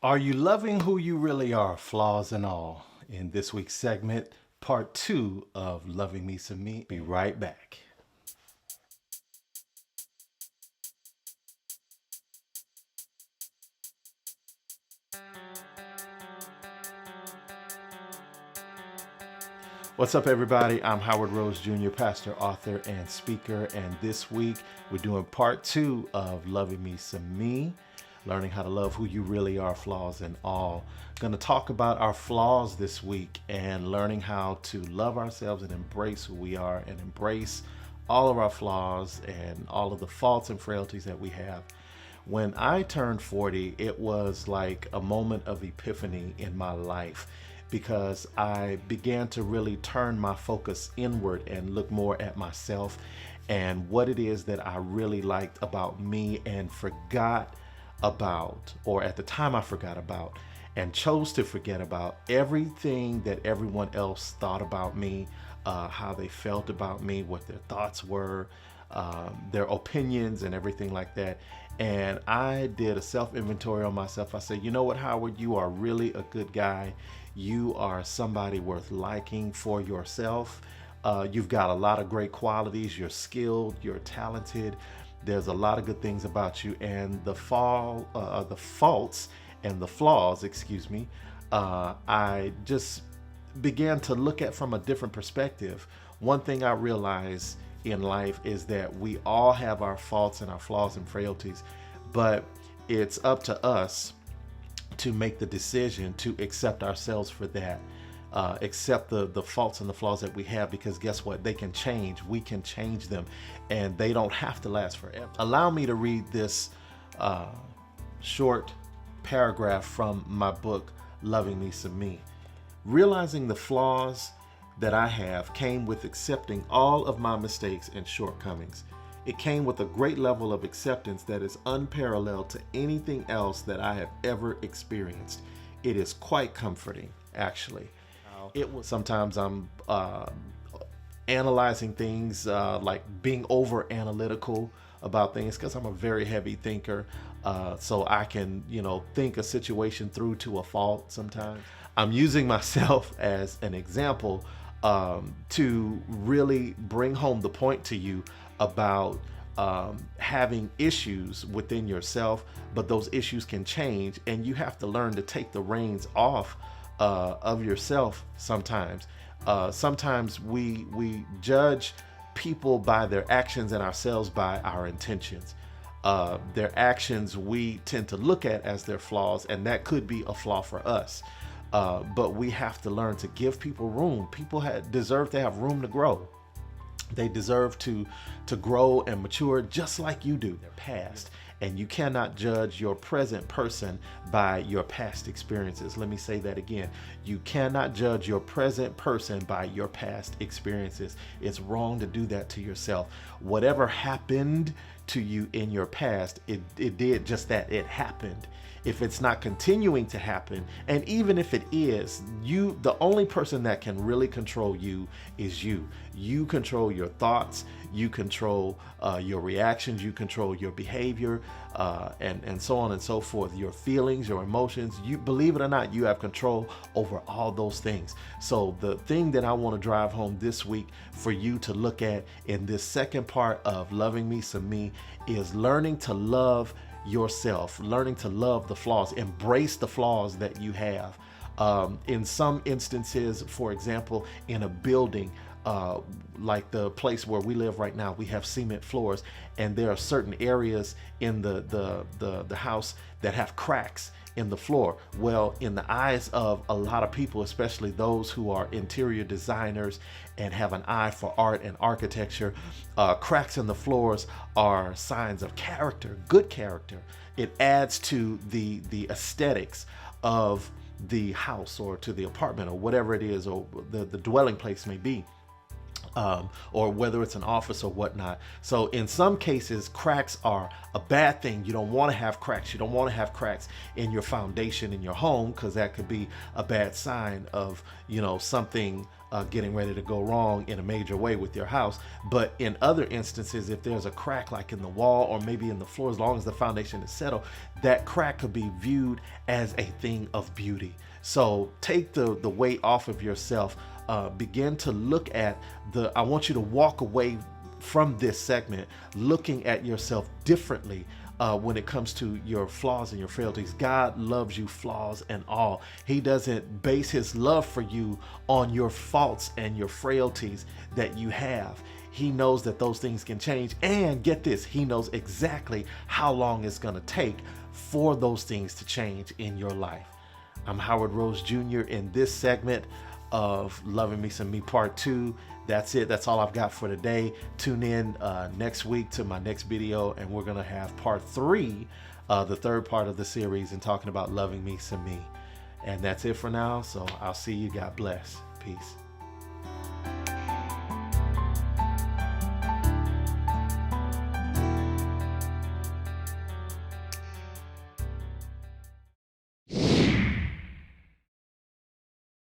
Are you loving who you really are, flaws and all? In this week's segment, part two of Loving Me Some Me. Be right back. What's up, everybody? I'm Howard Rose Jr., pastor, author, and speaker. And this week, we're doing part two of Loving Me Some Me, learning how to love who you really are, flaws and all. Going to talk about our flaws this week and learning how to love ourselves and embrace who we are and embrace all of our flaws and all of the faults and frailties that we have. When I turned 40, it was like a moment of epiphany in my life because I began to really turn my focus inward and look more at myself and what it is that I really liked about me and forgot about, or at the time I forgot about, and chose to forget about everything that everyone else thought about me, how they felt about me, what their thoughts were, their opinions, and everything like that. And I did a self inventory on myself. I said, you know what, Howard, you are really a good guy. You are somebody worth liking for yourself. You've got a lot of great qualities. You're skilled, you're talented. There's a lot of good things about you, and the faults and the flaws, excuse me, I just began to look at from a different perspective. One thing I realized in life is that we all have our faults and our flaws and frailties, but it's up to us to make the decision to accept ourselves for that. Accept the faults and the flaws that we have, because guess what? They can change. We can change them, and they don't have to last forever. Allow me to read this short paragraph from my book, Loving Me Some Me. Realizing the flaws that I have came with accepting all of my mistakes and shortcomings. It came with a great level of acceptance that is unparalleled to anything else that I have ever experienced. It is quite comforting, actually. It was sometimes I'm analyzing things, like being over analytical about things, because I'm a very heavy thinker. So I can, think a situation through to a fault sometimes. I'm using myself as an example to really bring home the point to you about having issues within yourself, but those issues can change, and you have to learn to take the reins off of yourself sometimes. Sometimes we judge people by their actions and ourselves by our intentions. Their actions we tend to look at as their flaws, and that could be a flaw for us. But we have to learn to give people room. People deserve to have room to grow. They deserve to grow and mature just like you do. Their past. And you cannot judge your present person by your past experiences. Let me say that again. You cannot judge your present person by your past experiences. It's wrong to do that to yourself. Whatever happened to you in your past, it did just that. It happened. If it's not continuing to happen, and even if it is, the only person that can really control you is you. You control your thoughts, you control your reactions, you control your behavior, and so on and so forth. Your feelings, your emotions, you, believe it or not, you have control over all those things. So the thing that I want to drive home this week for you to look at in this second part of Loving Me Some Me is learning to love yourself, learning to love the flaws, embrace the flaws that you have. In some instances, for example, in a building, like the place where we live right now, we have cement floors, and there are certain areas in the house that have cracks in the floor. Well, in the eyes of a lot of people, especially those who are interior designers and have an eye for art and architecture, cracks in the floors are signs of character, good character. It adds to the aesthetics of the house or to the apartment or whatever it is, or the dwelling place may be. or whether it's an office or whatnot. So in some cases, cracks are a bad thing. You don't want to have cracks. You don't want to have cracks in your foundation in your home, because that could be a bad sign of, something getting ready to go wrong in a major way with your house. But in other instances, if there's a crack like in the wall or maybe in the floor, as long as the foundation is settled, that crack could be viewed as a thing of beauty. So take the weight off of yourself. Begin to look at I want you to walk away from this segment looking at yourself differently when it comes to your flaws and your frailties. God loves you, flaws and all. He doesn't base his love for you on your faults and your frailties that you have. He knows that those things can change, and get this, he knows exactly how long it's going to take for those things to change in your life. I'm Howard Rose Jr. in this segment of Loving Me Some Me Part 2. That's it. That's all I've got for today. Tune in next week to my next video, and we're going to have Part 3, the third part of the series, and talking about Loving Me Some Me. And that's it for now. So I'll see you. God bless. Peace.